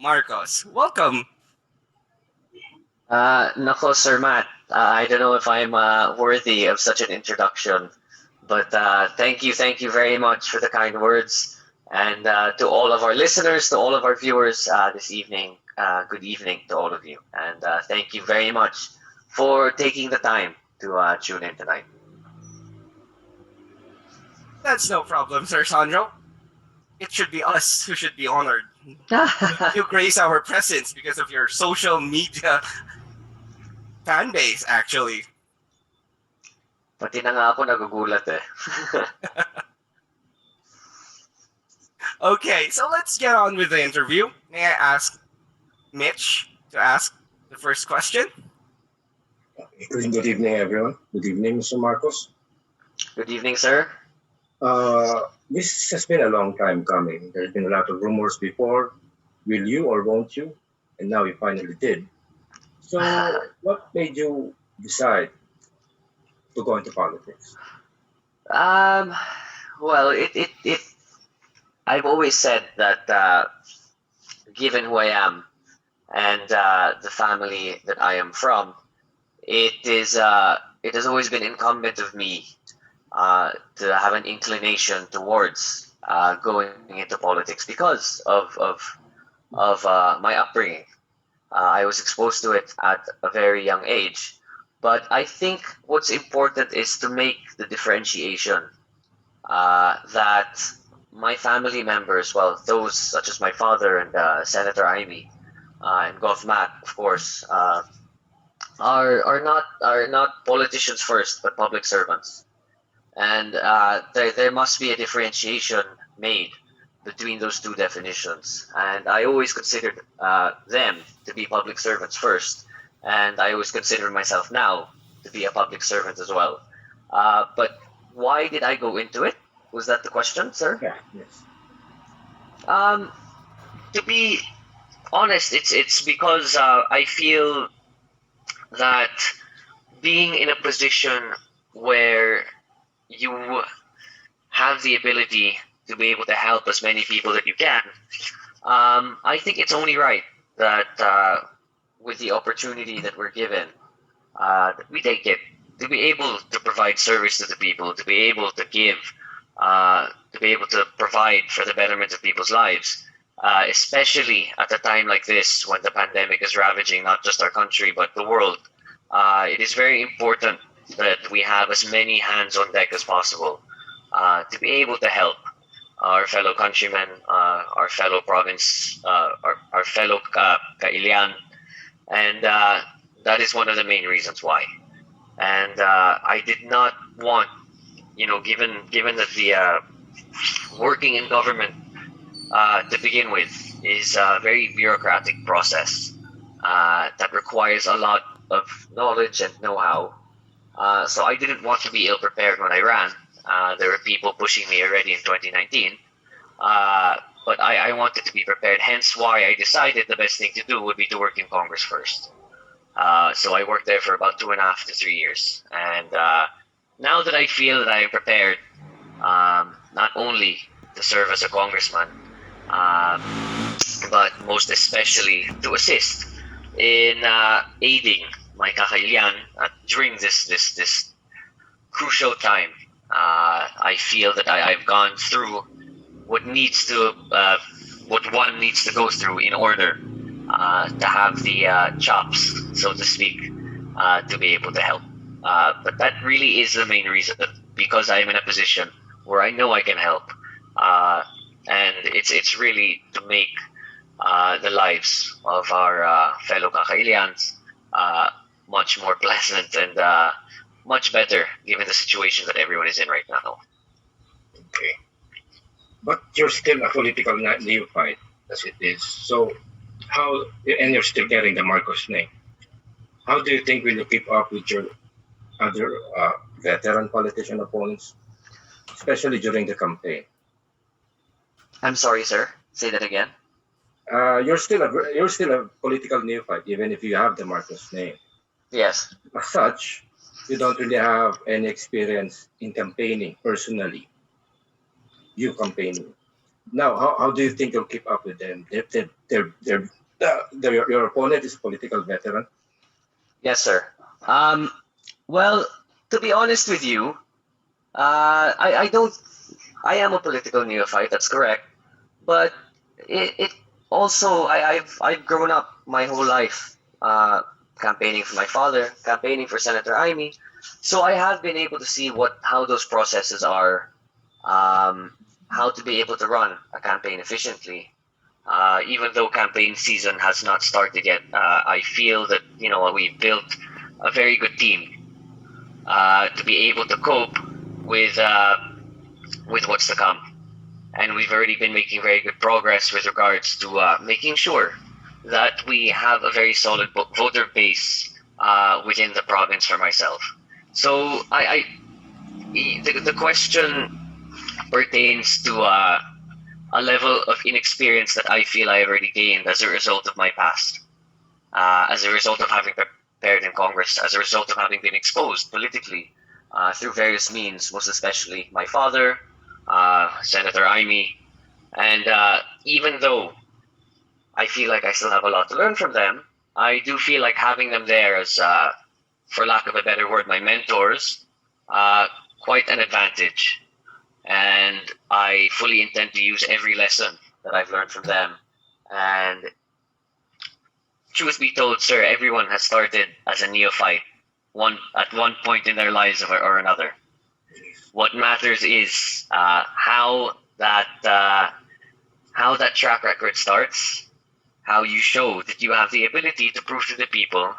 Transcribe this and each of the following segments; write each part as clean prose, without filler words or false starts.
Marcos. Welcome. Nako, Sir Matt. I don't know if I'm worthy of such an introduction, but thank you very much for the kind words. And to all of our listeners, to all of our viewers this evening, good evening to all of you. And thank you very much for taking the time to tune in tonight. That's no problem, Sir Sandro. It should be us who should be honored. You grace our presence because of your social media fan base, actually. Pati na nga ako nagugulat eh. Okay, so let's get on with the interview. May I ask Mitch to ask the first question? Good evening, everyone. Good evening, Mr. Marcos. Good evening, sir. This has been a long time coming. There's been a lot of rumors before. Will you or won't you? And now you finally did. So, what made you decide to go into politics? Um, well, I've always said that given who I am and the family that I am from, it has always been incumbent of me to have an inclination towards going into politics because of my upbringing. I was exposed to it at a very young age. But I think what's important is to make the differentiation that my family members, well, those such as my father and Senator Amy and Gov Mac, of course, are not politicians first, but public servants, and there must be a differentiation made between those two definitions. And I always considered them to be public servants first, and I always consider myself now to be a public servant as well. But why did I go into it? Was that the question, sir? Yeah, yes. Um, to be honest, it's because I feel that being in a position where you have the ability to be able to help as many people that you can, I think it's only right that with the opportunity that we're given, that we take it to be able to provide service to the people, to be able to give, to be able to provide for the betterment of people's lives. Especially at a time like this when the pandemic is ravaging not just our country but the world, it is very important that we have as many hands on deck as possible to be able to help our fellow countrymen, our fellow province, our fellow kailian, and that is one of the main reasons why. And I did not want, given that the working in government to begin with is a very bureaucratic process that requires a lot of knowledge and know-how. So I didn't want to be ill prepared when I ran. There were people pushing me already in 2019. But I wanted to be prepared, hence why I decided the best thing to do would be to work in Congress first. So I worked there for about 2.5 to 3 years. And now that I feel that I am prepared, not only to serve as a congressman, um, but most especially to assist in aiding my kakailian during this crucial time. I feel that I've gone through what needs to what one needs to go through in order to have the chops, so to speak, to be able to help. But that really is the main reason, because I'm in a position where I know I can help, uh, and it's really to make the lives of our fellow kakailians uh, much more pleasant and much better given the situation that everyone is in right now. Okay. But you're still a political neophyte, as it is. So, how, and you're still carrying the Marcos name. How do you think will you keep up with your other veteran politician opponents, especially during the campaign? I'm sorry, sir. Say that again. You're still a political neophyte, even if you have the Marcos name. Yes. As such, you don't really have any experience in campaigning personally. You campaigning. Now, how do you think you'll keep up with them? Your opponent is a political veteran. Yes, sir. Um, well, to be honest with you, I don't. I am a political neophyte. That's correct. But it also I've grown up my whole life campaigning for my father, campaigning for Senator Amy, so I have been able to see what how those processes are, how to be able to run a campaign efficiently. Even though campaign season has not started yet, I feel that we built a very good team to be able to cope with uh, with what's to come, and we've already been making very good progress with regards to making sure that we have a very solid voter base within the province for myself. So the question pertains to a level of inexperience that I feel I have already gained as a result of my past, as a result of having prepared in Congress, as a result of having been exposed politically through various means, most especially my father, Senator Amy, and even though I feel like I still have a lot to learn from them, I do feel like having them there as, for lack of a better word, my mentors, uh, quite an advantage. And I fully intend to use every lesson that I've learned from them. And truth be told, sir, everyone has started as a neophyte at one point in their lives or another. What matters is how that track record starts, how you show that you have the ability to prove to the people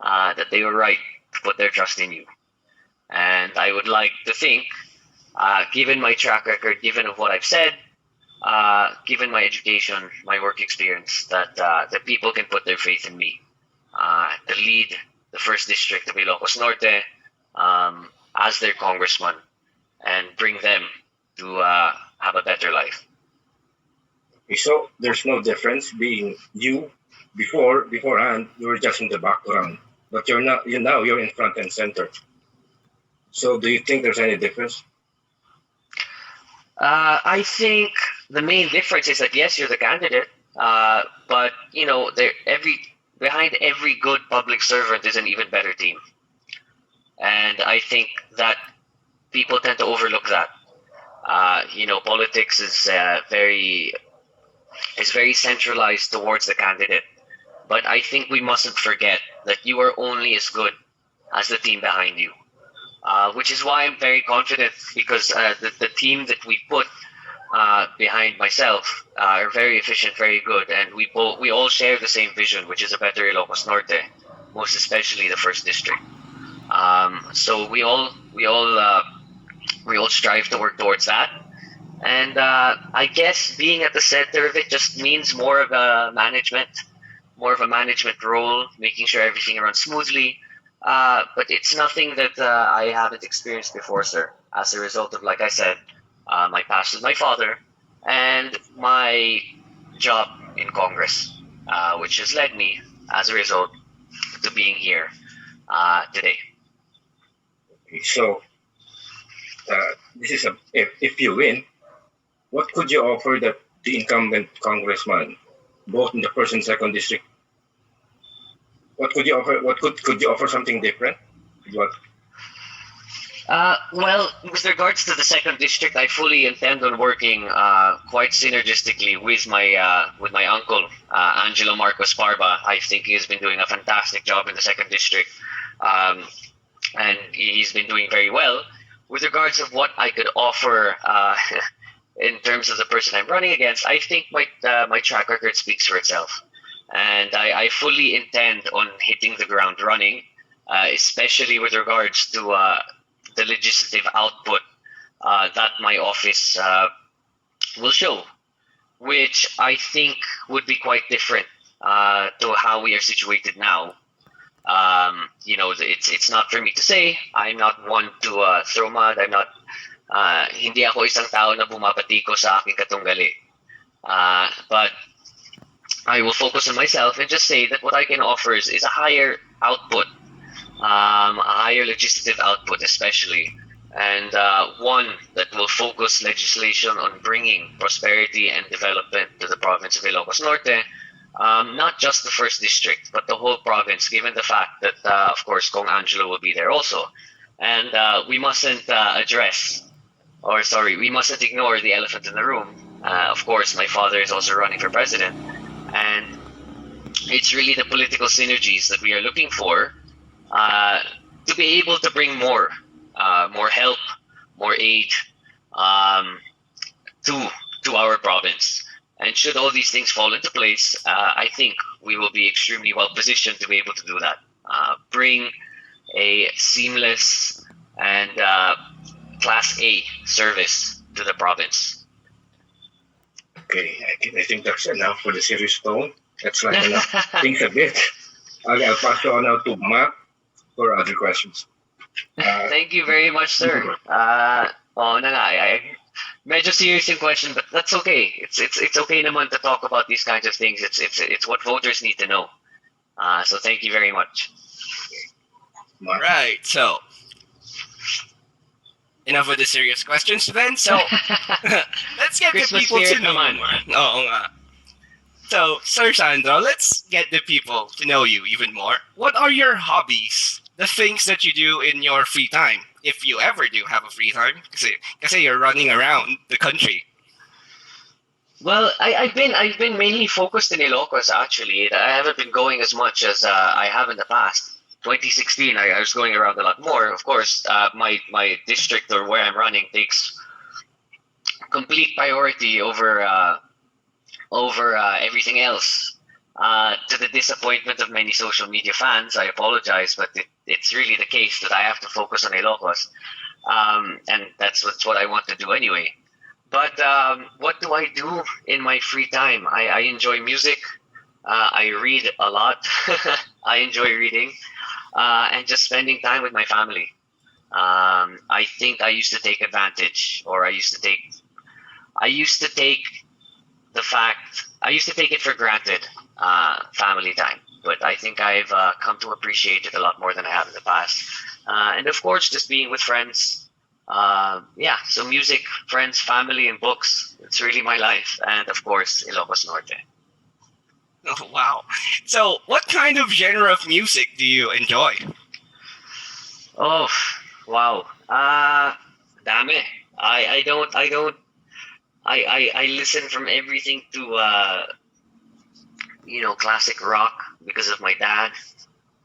that they were right to put their trust in you. And I would like to think, given my track record, given of what I've said, given my education, my work experience, that people can put their faith in me to lead the first district of Ilocos Norte as their congressman and bring them to have a better life. Okay, so there's no difference being you beforehand. You were just in the background, but you're not. You now you're in front and center. So do you think there's any difference? I think the main difference is that yes, you're the candidate, but behind every good public servant is an even better team, and I think that people tend to overlook that. Politics is very centralized towards the candidate, but I think we mustn't forget that you are only as good as the team behind you. Which is why I'm very confident because the team that we put behind myself are very efficient, very good, and we all share the same vision, which is a better Ilocos Norte, most especially the first district. So we all strive to work towards that, and I guess being at the center of it just means more of a management role, making sure everything runs smoothly. But it's nothing that I haven't experienced before, sir. As a result of, like I said, my past with my father and my job in Congress, which has led me, as a result, to being here today. Okay, so this is if you win, what could you offer the incumbent congressman, both in the first and second district? What could you offer? What could you offer something different? What? Well, with regards to the second district, I fully intend on working quite synergistically with my uncle Angelo Marcos Parba. I think he has been doing a fantastic job in the second district, and he's been doing very well. With regards of what I could offer in terms of the person I'm running against, I think my track record speaks for itself, and I fully intend on hitting the ground running, especially with regards to the legislative output that my office will show, which I think would be quite different to how we are situated now. It's not for me to say. I'm not one to throw mud. I'm not. Hindi ako isang tao na bumapatiko sa aking katunggali. But I will focus on myself and just say that what I can offer is a higher output, a higher legislative output, especially, and one that will focus legislation on bringing prosperity and development to the province of Ilocos Norte, not just the first district, but the whole province, given the fact that, of course, Kong Angelo will be there also. And we mustn't we mustn't ignore the elephant in the room. Of course, my father is also running for president, and it's really the political synergies that we are looking for to be able to bring more help, more aid um, to our province. And should all these things fall into place, I think we will be extremely well positioned to be able to do that. Bring a seamless and Class A service to the province. Okay, I think that's enough for the serious tone. That's not enough. Think a bit. I'll pass you on now to Mark for other questions. Thank you very much, sir. Na nga, medyo serious yung question, but that's okay. It's okay naman to talk about these kinds of things. It's what voters need to know. So thank you very much. Mark. Right. So enough with the serious questions then. So let's get the Christmas people to spirit know naman. more. Oo nga. So, Sir Sandro, let's get the people to know you even more. What are your hobbies? The things that you do in your free time, if you ever do have a free time, because you're running around the country. Well, I've been mainly focused in Ilocos actually. I haven't been going as much as I have in the past. 2016, I was going around a lot more. Of course, my district or where I'm running takes complete priority over everything else. To the disappointment of many social media fans, I apologize, but it's really the case that I have to focus on Ilocos, and that's what I want to do anyway. But what do I do in my free time? I enjoy music. I read a lot. I enjoy reading and just spending time with my family. I think I used to take advantage, or I used to take I used to take it for granted, family time. But I think I've come to appreciate it a lot more than I have in the past. And of course, just being with friends. Yeah, so music, friends, family, and books. It's really my life. And of course, Ilocos Norte. Oh, wow. So, what kind of genre of music do you enjoy? Oh, wow. Dami. I listen from everything to classic rock because of my dad.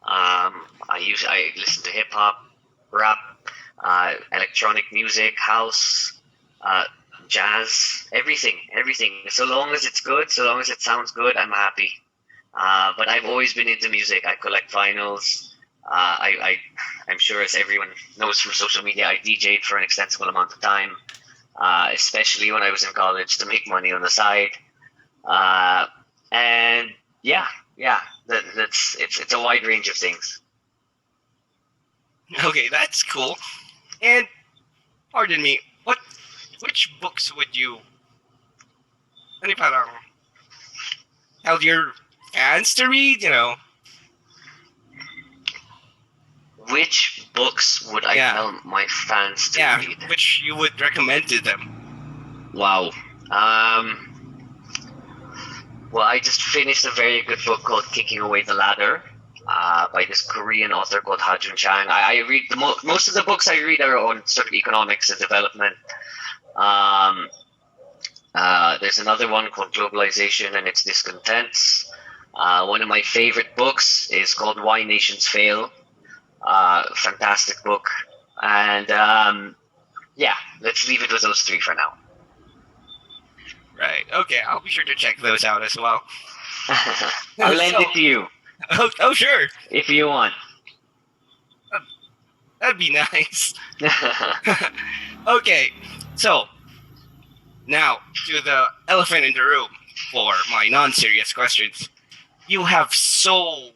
I listen to hip hop, rap, electronic music, house, uh, jazz, everything. So long as it's good, so long as it sounds good, I'm happy. But I've always been into music. I collect vinyls. I'm sure, as everyone knows from social media, I DJ'd for an extensive amount of time, especially when I was in college to make money on the side. Uh, and yeah, it's a wide range of things. Okay, that's cool. And pardon me, which books would you ano parang tell your fans to read? Which books would I Yeah. tell my fans to Yeah, read? which you would recommend to them. Wow. Well, I just finished a very good book called Kicking Away the Ladder, by this Korean author called Ha-Jun Chang. I read most of the books I read are on sort of economics and development. Um, there's another one called Globalization and Its Discontents. One of my favorite books is called Why Nations Fail. Fantastic book. And yeah, let's leave it with those three for now. Right. Okay, I'll be sure to check those out as well. I'll lend So- it to you Oh, sure. if you want. That'd be nice. Okay, so now to the elephant in the room for my non-serious questions. You have so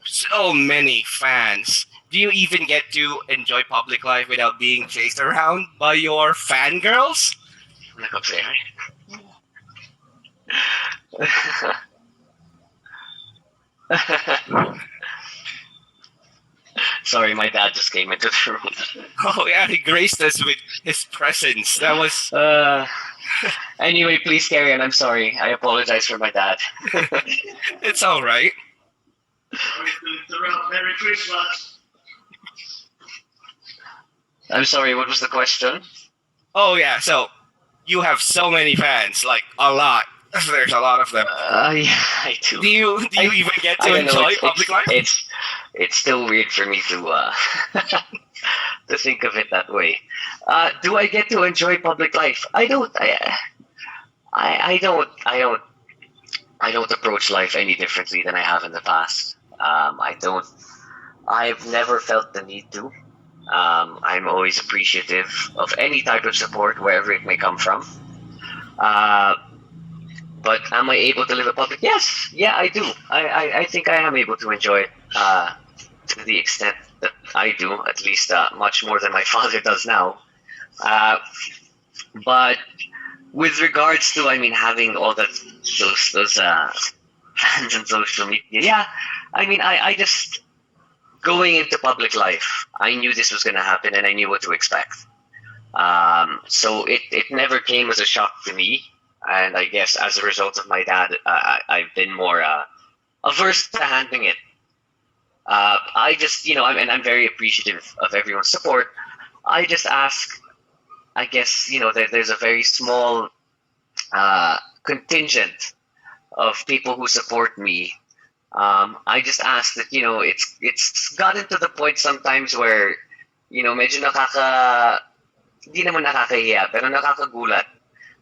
many fans. Do you even get to enjoy public life without being chased around by your fangirls? Sorry, my dad just came into the room. Oh yeah, he graced us with his presence. That was Anyway, please carry on. I'm sorry. I apologize for my dad. it's all right. Sorry to interrupt. Merry Christmas. I'm sorry. What was the question? Oh yeah, so you have so many fans, like a lot. There's a lot of them. Yeah, I do. Do you even get I to don't know. enjoy public life? It's still weird for me to to think of it that way. Do I get to enjoy public life? I don't. I don't. I don't approach life any differently than I have in the past. I don't. I've never felt the need to. I'm always appreciative of any type of support, wherever it may come from. But am I able to live a public? Yes, yeah, I do. I think I am able to enjoy it to the extent that I do, at least much more than my father does now. But with regards to, I mean, having all those fans on social media, yeah, I mean, I just going into public life, I knew this was going to happen and I knew what to expect. So it never came as a shock to me. And I guess as a result of my dad, I've been more averse to handling it. I just, I'm very appreciative of everyone's support. I just ask, I guess, there's a very small contingent of people who support me. I just ask that, it's gotten to the point sometimes where, medyo di naman nakakahiya, pero nakakagulat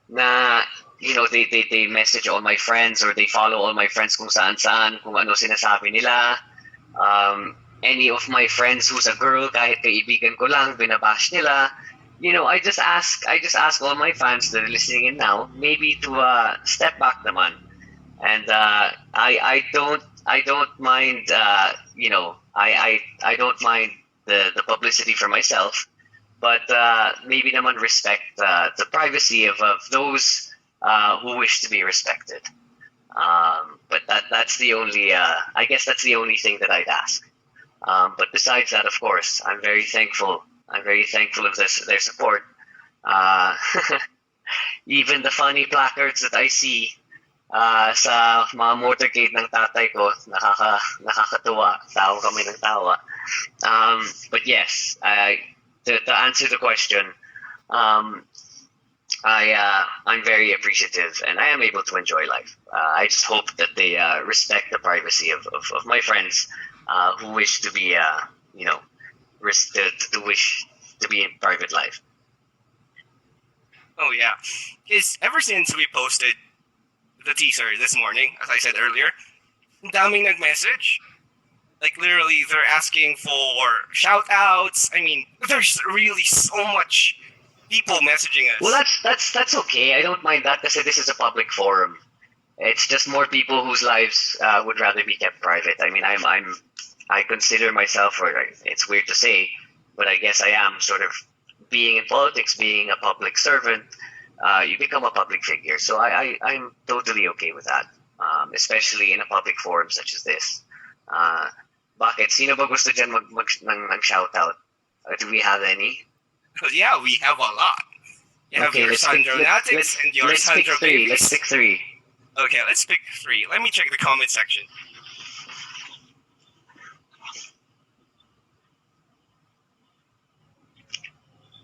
na, they message all my friends or they follow all my friends kung saan, kung ano sinasabi nila. Any of my friends who's a girl, kahit kaibigan ko lang, binabash nila. I just ask all my fans that are listening in now, maybe to step back naman. And I don't mind, I don't mind the publicity for myself, but maybe naman respect the privacy of those who wish to be respected. But that's the only, I guess that's the only thing that I'd ask. But besides that, of course, I'm very thankful. I'm very thankful of their support. Even the funny placards that I see sa mga motorcade ng tatay ko, nakakatuwa. Tawa kami ng tawa. But yes, to answer the question, I'm very appreciative and I am able to enjoy life. I just hope that they respect the privacy of my friends who wish to be, to wish to be in private life. Oh yeah, because ever since we posted the teaser this morning, as I said earlier, ang daming nag-message. Like literally, they're asking for shout outs. I mean, there's really so much people messaging us. Well, that's okay. I don't mind that because this is a public forum. It's just more people whose lives would rather be kept private. I mean, I consider myself, or it's weird to say, but I guess I am sort of being in politics, being a public servant. You become a public figure, so I'm totally okay with that, especially in a public forum such as this. Bakit? Sino ba gusto dyan ng shoutout? Do we have any? Yeah, we have a lot. You have your Sandro Natics and your Sandro Babies. Let's pick three. Okay, let's pick three. Let me check the comment section.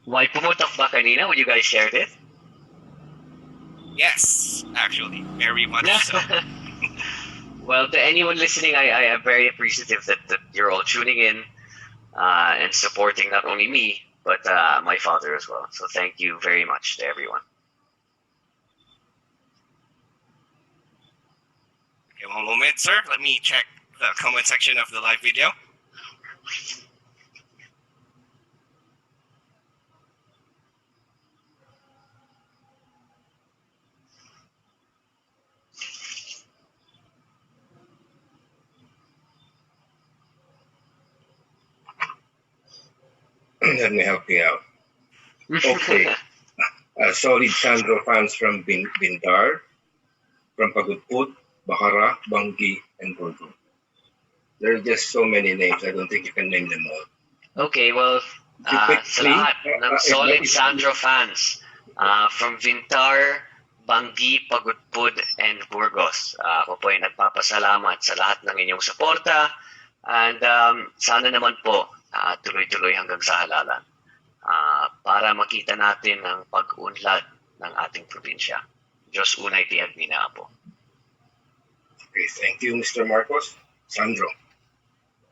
Why pumutok ba kanina when you guys shared it? Yes, actually, very much so. Well, to anyone listening, I am very appreciative that you're all tuning in and supporting not only me, but my father as well. So thank you very much to everyone. Okay, one moment, sir. Let me check the comment section of the live video. Let me help you out. Okay. Solid Sandro fans from Bindar, from Pagudput, Bacara, Banggi, and Borgo. There are just so many names. I don't think you can name them all. Okay, well, sa Quickly, lahat ng solid if- Sandro fans, from Vintar, Banggi, Pagudpud, and Burgos, ako po ay nagpapasalamat sa lahat ng inyong suporta and sana naman po tuloy-tuloy hanggang sa halalan para makita natin ang pag-unlad ng ating probinsya. Diyos unay tiyag na po. Okay, thank you, Mr. Marcos. Sandro.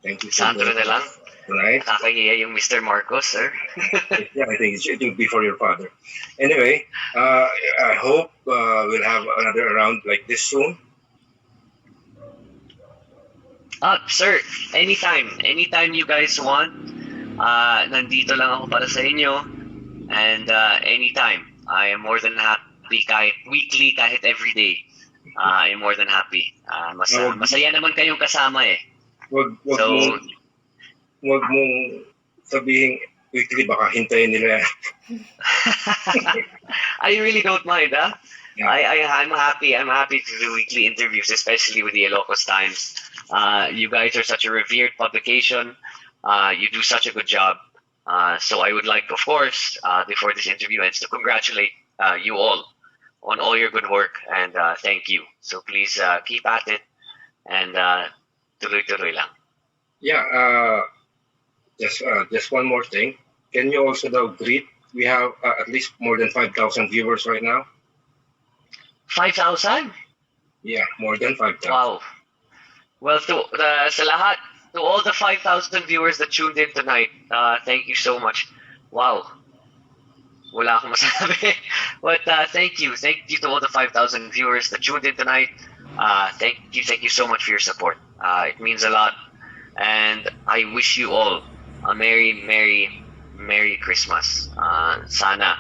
Thank you. Sandro na lang. Tonight. Nakakahiya yung Mr. Marcos, sir. Yeah, I think it will be for your father. Anyway, I hope we'll have another round like this soon. Sir, anytime. Anytime you guys want. Nandito lang ako para sa inyo. And anytime. I am more than happy kahit weekly, kahit everyday. I am more than happy. Masaya naman kayong kasama eh. Wag So, mong sabihin weekly, baka hintayin nila yan. I really don't mind, huh? Yeah. I'm happy. I'm happy to do weekly interviews, especially with the Ilocos Times. You guys are such a revered publication. You do such a good job. So I would like, of course, before this interview ends, to congratulate you all on all your good work and thank you. So please keep at it and tuloy-tuloy lang. Yeah, just one more thing. Can you also now greet? We have at least more than 5,000 viewers right now. 5,000? Yeah, more than 5,000. Wow. Well, sa lahat, to all the 5,000 viewers that tuned in tonight, thank you so much. Wow. Wala akong masabi. But thank you. Thank you to all the 5,000 viewers that tuned in tonight. Thank you so much for your support. It means a lot. And I wish you all a Merry, Merry, Merry Christmas. Sana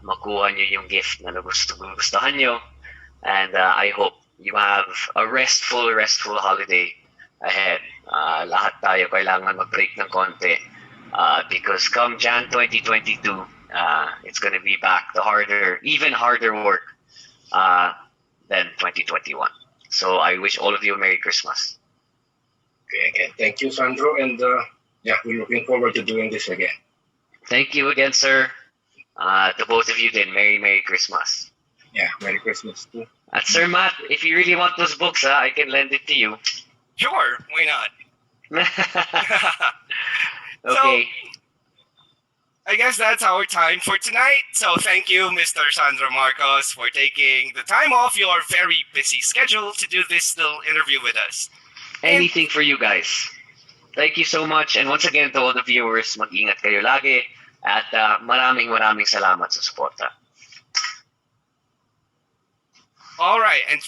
makuha nyo yung gift na gustuhan nyo. And I hope you have a restful holiday ahead. Lahat tayo kailangan mag-break ng konti. Because come Jan 2022, it's going to be back to even harder work than 2021. So I wish all of you a Merry Christmas. Okay, again, thank you, Sandro, and yeah, we're looking forward to doing this again. Thank you again, sir. To both of you, then Merry Christmas. Yeah, Merry Christmas too. At Sir Matt, if you really want those books, I can lend it to you. Sure, why not? Okay. I guess that's our time for tonight. So thank you, Mr. Sandro Marcos, for taking the time off your very busy schedule to do this little interview with us. Anything for you guys. Thank you so much. And once again, to all the viewers, mag-ingat kayo lagi. At maraming salamat sa suporta. All right, and